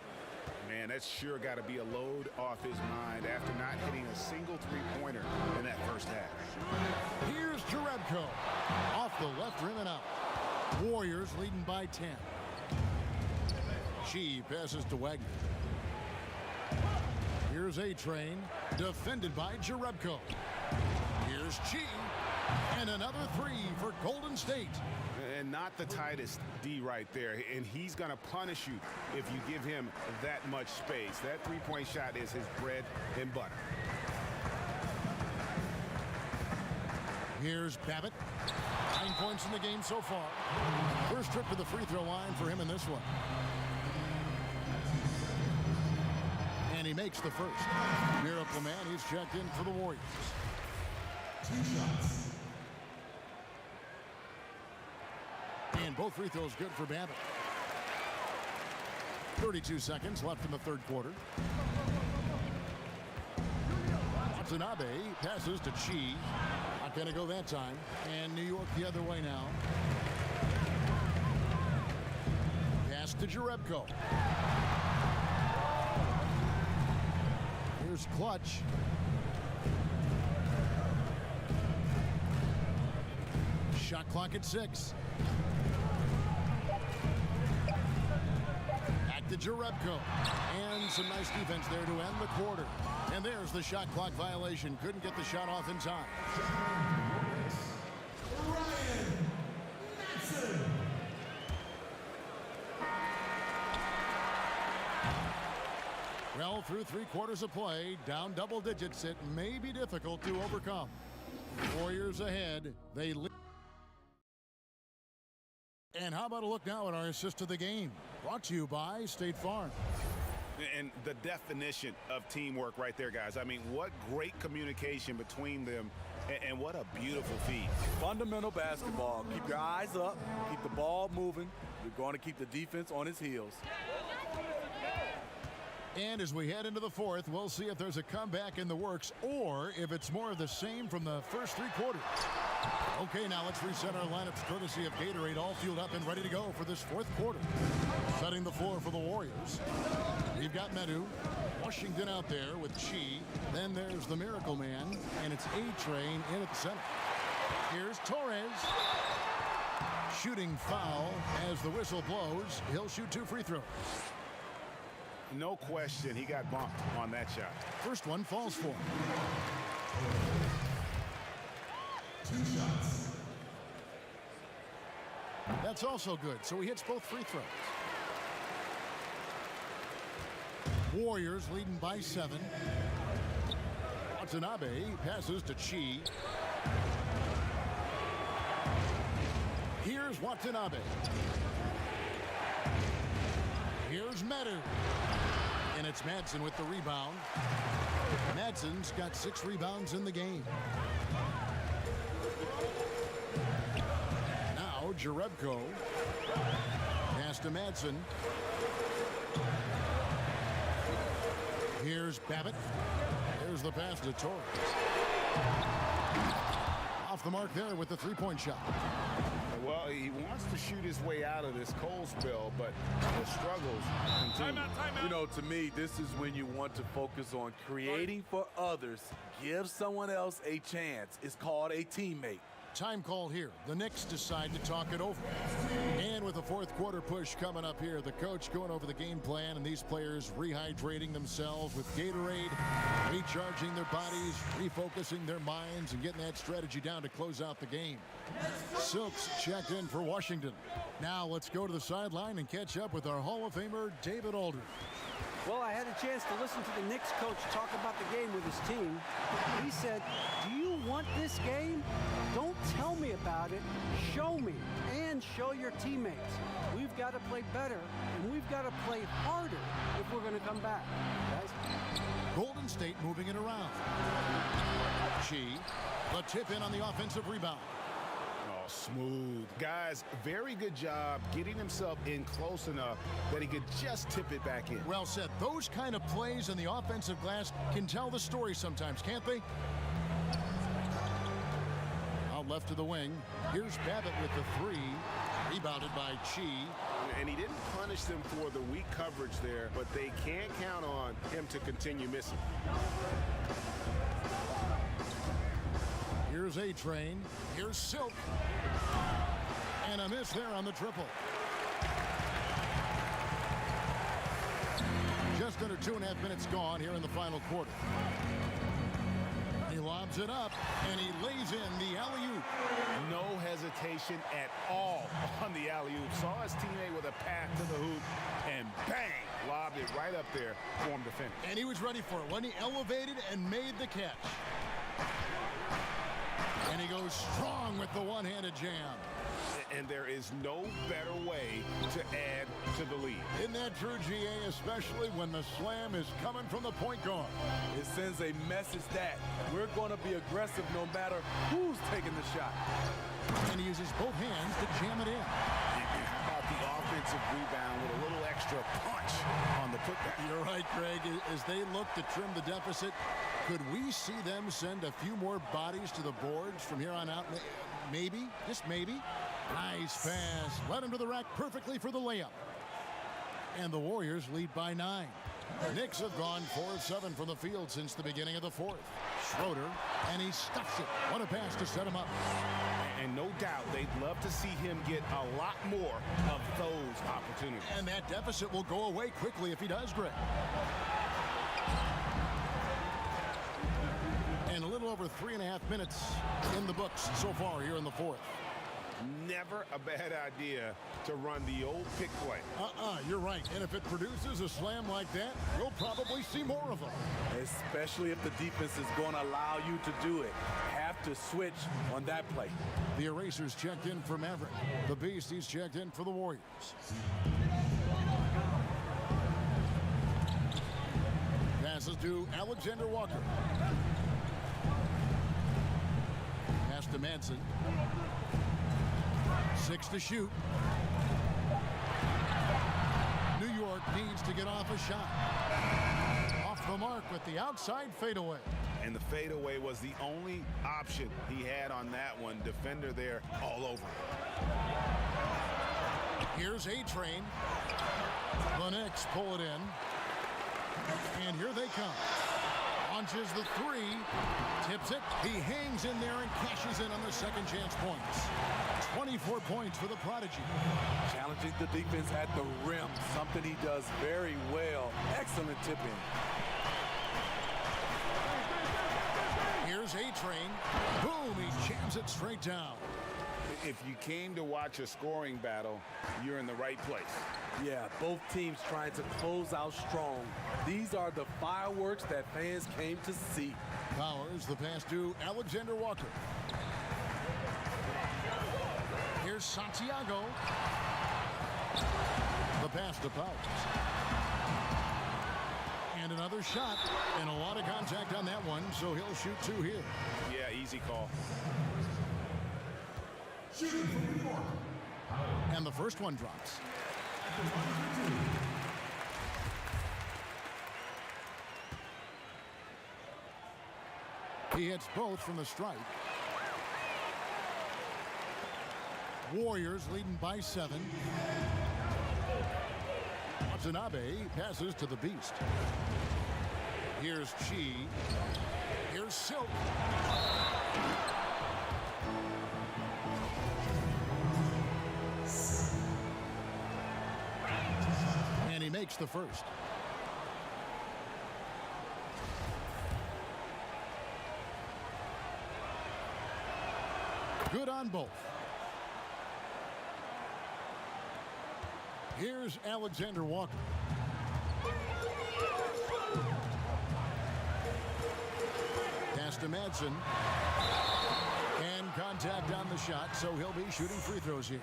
Man, that's sure got to be a load off his mind after not hitting a single 3-pointer in that first half. Here's Jerebko. Off the left rim and out. Warriors leading by 10. Chi passes to Wagner. Here's A-Train. Defended by Jerebko. Here's Chi. And another 3 for Golden State. And not the tightest D right there. And he's going to punish you if you give him that much space. That 3-point shot is his bread and butter. Here's Babbitt. 9 points in the game so far. First trip to the free throw line for him in this one. And he makes the first. Miracle Man, he's checked in for the Warriors. 2 shots. And both free throws good for Babbitt. 32 seconds left in the third quarter. Watanabe passes to Chi. Not going to go that time. And New York the other way now. Pass to Jerebko. Here's Clutch. Shot clock at 6. Back to Jerebko. And some nice defense there to end the quarter. And there's the shot clock violation. Couldn't get the shot off in time. Well, through 3 quarters of play, down double digits, it may be difficult to overcome. Warriors ahead. They lead. And how about a look now at our assist of the game? Brought to you by State Farm. And the definition of teamwork right there, guys. I mean, what great communication between them, and what a beautiful feat. Fundamental basketball. Keep your eyes up. Keep the ball moving. You're going to keep the defense on its heels. And as we head into the fourth, we'll see if there's a comeback in the works or if it's more of the same from the first 3 quarters. Okay, now let's reset our lineups courtesy of Gatorade, all fueled up and ready to go for this fourth quarter. Setting the floor for the Warriors. We've got Medu, Washington out there with Chi. Then there's the Miracle Man, and it's A-Train in at the center. Here's Torres. Shooting foul as the whistle blows. He'll shoot 2 free throws. No question, he got bumped on that shot. First one falls for him. 2 shots. That's also good, so he hits both free throws. Warriors leading by 7. Watanabe passes to Chi. Here's Watanabe. Here's Medu. And it's Madsen with the rebound. Madsen's got 6 rebounds in the game. Now Jerebko. Pass to Madsen. Here's Babbitt. There's the pass to Torres. Off the mark there with the 3-point shot. Well, he wants to shoot his way out of this cold spell, but the struggles continue. Timeout. You know, to me, this is when you want to focus on creating for others. Give someone else a chance. It's called a teammate. Time called here. The Knicks decide to talk it over. And with the fourth quarter push coming up here, the coach going over the game plan and these players rehydrating themselves with Gatorade, recharging their bodies, refocusing their minds, and getting that strategy down to close out the game. Silks checked in for Washington. Now let's go to the sideline and catch up with our Hall of Famer, David Aldridge. Well, I had a chance to listen to the Knicks coach talk about the game with his team. He said, do you want this game? Don't tell me about it. Show me and show your teammates. We've got to play better, and we've got to play harder if we're going to come back. Guys? Golden State moving it around. The tip in on the offensive rebound. Oh, smooth. Guys, very good job getting himself in close enough that he could just tip it back in. Well said. Those kind of plays in the offensive glass can tell the story sometimes, can't they? Out left to the wing. Here's Babbitt with the three. Rebounded by Chi. And he didn't punish them for the weak coverage there, but they can't count on him to continue missing. Here's A-Train. Here's Silk. And a miss there on the triple. Just under 2.5 minutes gone here in the final quarter. He lobs it up, and he lays in the alley-oop. No hesitation at all on the alley-oop. Saw his teammate with a path to the hoop, and bang, lobbed it right up there for him to finish. And he was ready for it when he elevated and made the catch. And he goes strong with the one-handed jam. And there is no better way to add to the lead. Isn't that true, GA, especially when the slam is coming from the point guard? It sends a message that we're going to be aggressive no matter who's taking the shot. And he uses both hands to jam it in. How about the offensive rebound with a little extra punch on the putback? You're right, Greg. As they look to trim the deficit, could we see them send a few more bodies to the boards from here on out? Maybe, just maybe. Nice pass. Led him to the rack perfectly for the layup. And the Warriors lead by 9. The Knicks have gone 4 of 7 from the field since the beginning of the fourth. Schroeder, and he stuffs it. What a pass to set him up. And no doubt they'd love to see him get a lot more of those opportunities. And that deficit will go away quickly if he does, Greg. And a little over 3.5 minutes in the books so far here in the fourth. Never a bad idea to run the old pick play. You're right. And if it produces a slam like that, you'll probably see more of them. Especially if the defense is going to allow you to do it. Have to switch on that play. The Erasers checked in for Maverick. The Beast, he's checked in for the Warriors. Passes to Alexander Walker. Pass to Manson. 6 to shoot. New York needs to get off a shot. Off the mark with the outside fadeaway. And the fadeaway was the only option he had on that one. Defender there all over. Here's A-Train. The Knicks pull it in. And here they come. Launches the three. Tips it. He hangs in there and cashes in on the second chance points. 24 points for the Prodigy. Challenging the defense at the rim. Something he does very well. Excellent tipping. Here's A-Train. Boom, he jams it straight down. If you came to watch a scoring battle, you're in the right place. Yeah, both teams trying to close out strong. These are the fireworks that fans came to see. Powers, the pass to Alexander Walker. Here's Santiago. The pass to Powers. And another shot, and a lot of contact on that one, so he'll shoot 2 here. Yeah, easy call. Shooting from New York. And the first one drops. He hits both from the stripe. Warriors leading by 7. Watanabe passes to the Beast. Here's Chi. Here's Silk. And he makes the first. Good on both. Here's Alexander Walker. Pass to Madsen. And contact on the shot, so he'll be shooting free throws here.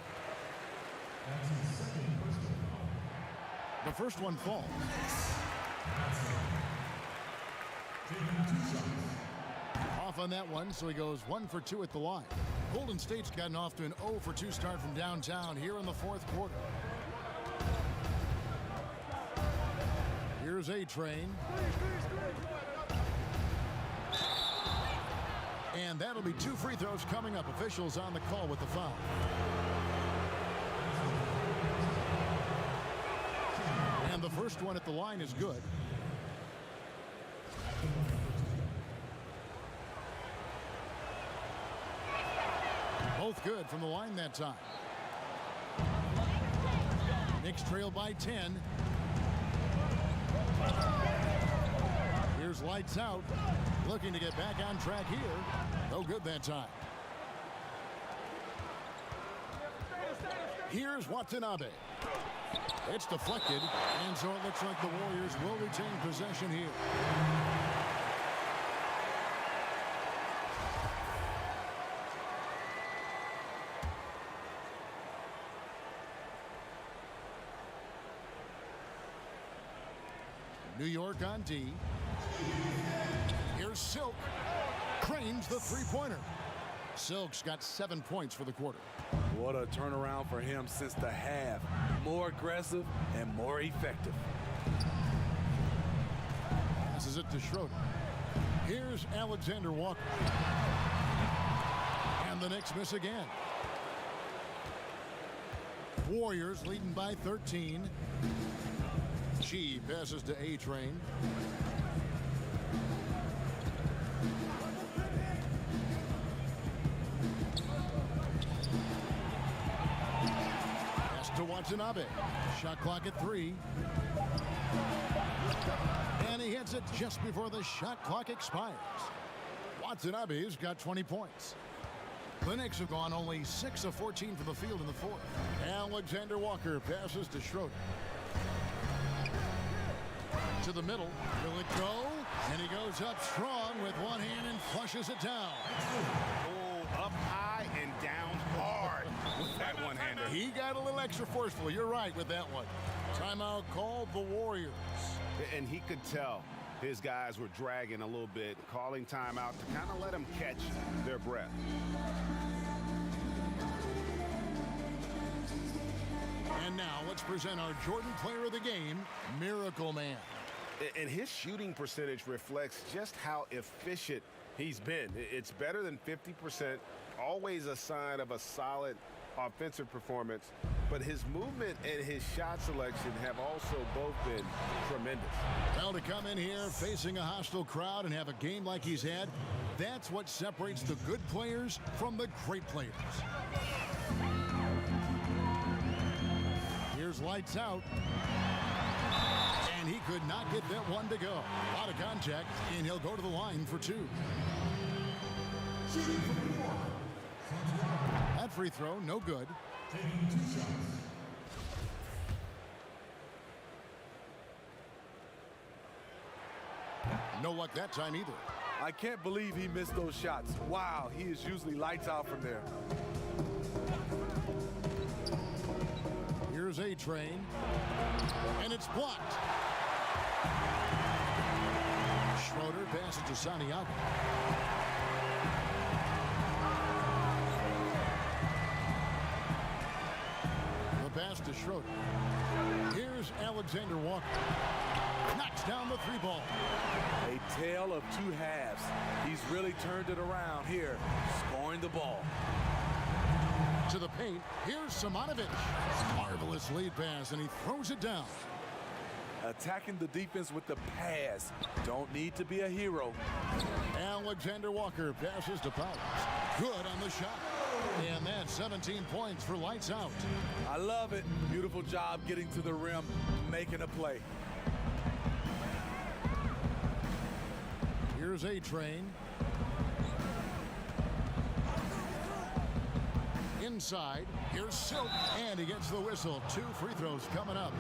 The first one falls. Off on that one, so he goes 1 for 2 at the line. Golden State's gotten off to an 0 for 2 start from downtown here in the fourth quarter. Here's A-Train. And that'll be 2 free throws coming up. Officials on the call with the foul. And the first one at the line is good. Both good from the line that time. Knicks trail by 10. Here's lights out. Looking to get back on track here. No good that time. Here's Watanabe. It's deflected, and so it looks like the Warriors will retain possession here. New York on D. Here's Silk. Cranes the three-pointer. Silk's got 7 points for the quarter. What a turnaround for him since the half. More aggressive and more effective. Passes it to Schroeder. Here's Alexander Walker. And the Knicks miss again. Warriors leading by 13. She passes to A-Train. Pass to Watanabe. Shot clock at 3. And he hits it just before the shot clock expires. Watanabe's got 20 points. The Knicks have gone only 6 of 14 for the field in the fourth. Alexander Walker passes to Schroeder. To the middle. Will it go? And he goes up strong with one hand and flushes it down. Oh, up high and down hard with that one-hander. He got a little extra forceful. You're right with that one. Timeout called the Warriors. And he could tell his guys were dragging a little bit, calling timeout to kind of let them catch their breath. And now let's present our Jordan Player of the Game, Miracle Man. And his shooting percentage reflects just how efficient he's been. It's better than 50%, always a sign of a solid offensive performance. But his movement and his shot selection have also both been tremendous. Well, to come in here facing a hostile crowd and have a game like he's had, that's what separates the good players from the great players. Here's lights out. And he could not get that one to go. Out of contact, and he'll go to the line for 2. That free throw, no good. No luck that time either. I can't believe he missed those shots. Wow, he is usually lights out from there. Here's A-Train. And it's blocked. Schroeder passes to Santiago. The pass to Schroeder. Here's Alexander Walker. Knocks down the 3-ball. A tale of 2 halves. He's really turned it around here, scoring the ball. To the paint. Here's Simonovic. Marvelous lead pass, and he throws it down. Attacking the defense with the pass. Don't need to be a hero. Alexander Walker passes to Powers. Good on the shot. And that's 17 points for lights out. I love it. Beautiful job getting to the rim, making a play. Here's A-Train. Inside, here's Silk, and he gets the whistle. 2 free throws coming up.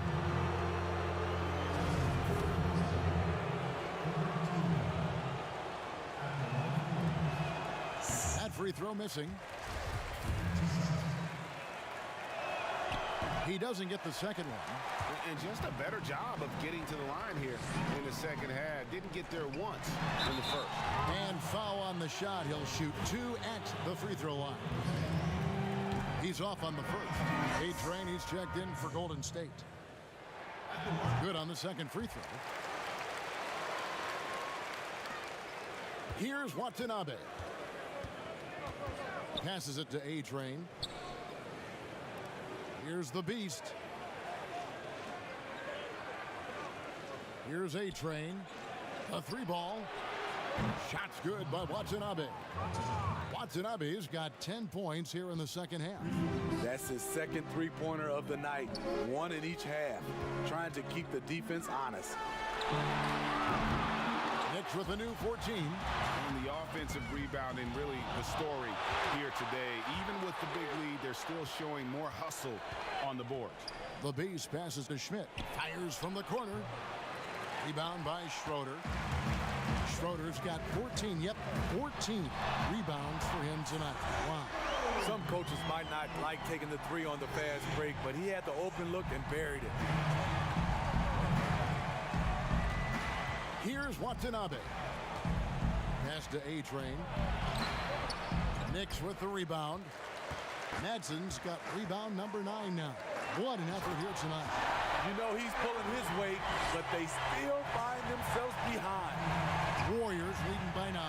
That free throw missing. He doesn't get the second one. And just a better job of getting to the line here in the second half. Didn't get there once in the first. And foul on the shot. He'll shoot 2 at the free throw line. He's off on the first. A-Train, he's checked in for Golden State. Good on the second free throw. Here's Watanabe. Passes it to A-Train. Here's the Beast. Here's A-Train. A 3-ball. Shot's good by Watanabe. Watanabe's got 10 points here in the second half. That's his second three-pointer of the night. 1 in each half. Trying to keep the defense honest. Knicks with a new 14. And the offensive rebounding, really the story here today. Even with the big lead, they're still showing more hustle on the board. The Beast passes to Schmidt. Fires from the corner. Rebound by Schroeder. Schroeder's got 14. Yep, 14 rebounds for him tonight. Wow. Some coaches might not like taking the 3 on the fast break, but he had the open look and buried it. Here's Watanabe. Pass to A-Train. Knicks with the rebound. Madsen's got rebound number 9 now. What an effort here tonight. You know he's pulling his weight, but they still find themselves behind. Warriors leading by 9.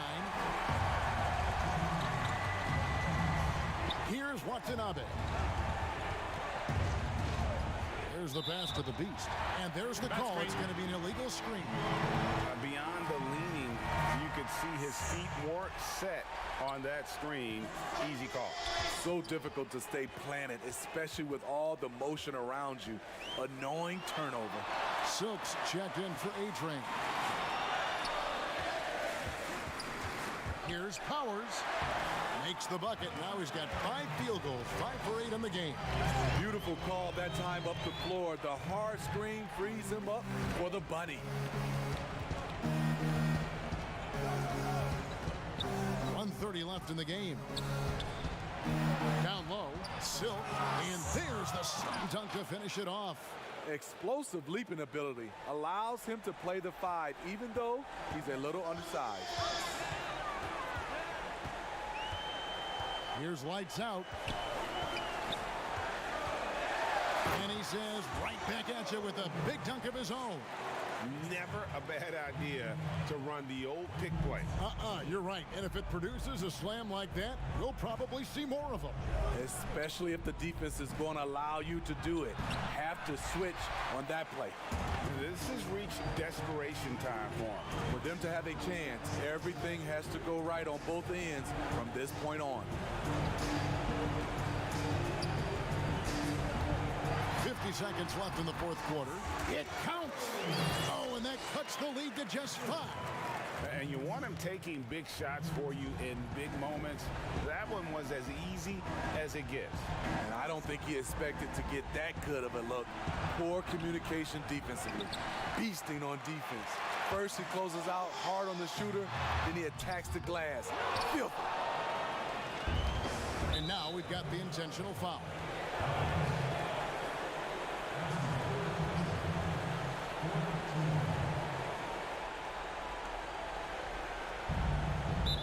Here's Watanabe. There's the pass to the Beast. And there's the call. It's going to be an illegal screen. Beyond the leaning, you could see his feet weren't set on that screen. Easy call. So difficult to stay planted, especially with all the motion around you. Annoying turnover. Silks checked in for A-Train. Here's Powers. Makes the bucket. Now he's got 5 field goals, 5 for 8 in the game. Beautiful call that time up the floor. The hard screen frees him up for the bunny. 1:30 left in the game. Down low, Silk, and there's the slam dunk to finish it off. Explosive leaping ability allows him to play the 5, even though he's a little undersized. Here's lights out. And he says, right back at you with a big dunk of his own. Never a bad idea to run the old pick play. You're right. And if it produces a slam like that, we'll probably see more of them. Especially if the defense is going to allow you to do it. Have to switch on that play. This has reached desperation time for him. For them to have a chance, everything has to go right on both ends from this point on. 50 seconds left in the fourth quarter. It counts. Oh, and that cuts the lead to just 5. And you want him taking big shots for you in big moments. That one was as easy as it gets. And I don't think he expected to get that good of a look. Poor communication defensively. Beasting on defense. First he closes out hard on the shooter, then he attacks the glass. Filthy. And now we've got the intentional foul.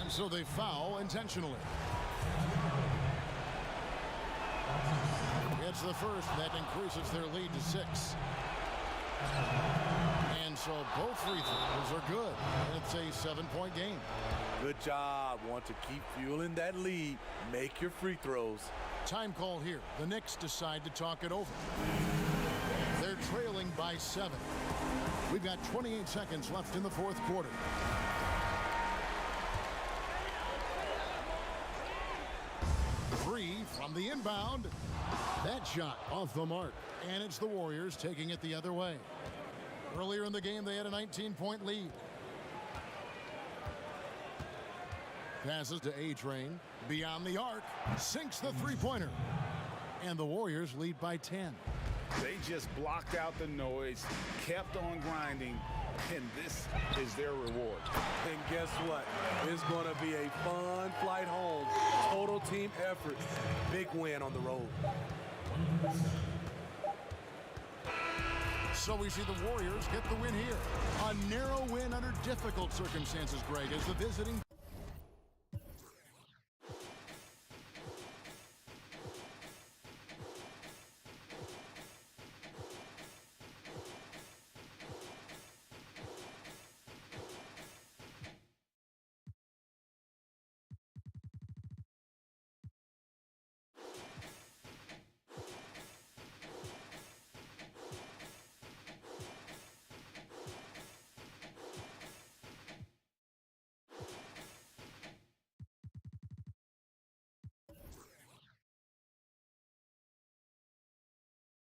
And so they foul intentionally. It's the first that increases their lead to 6. And so both free throws are good. It's a 7-point game. Good job. Want to keep fueling that lead. Make your free throws. Time call here. The Knicks decide to talk it over. They're trailing by 7. We've got 28 seconds left in the fourth quarter. Free From the inbound, that shot off the mark. And it's the Warriors taking it the other way. Earlier in the game, they had a 19-point lead. Passes to A-Train. Beyond the arc. Sinks the three-pointer. And the Warriors lead by 10. They just blocked out the noise, kept on grinding, and this is their reward. And guess what? It's going to be a fun flight home. Total team effort. Big win on the road. So we see the Warriors get the win here. A narrow win under difficult circumstances, Greg, as the visiting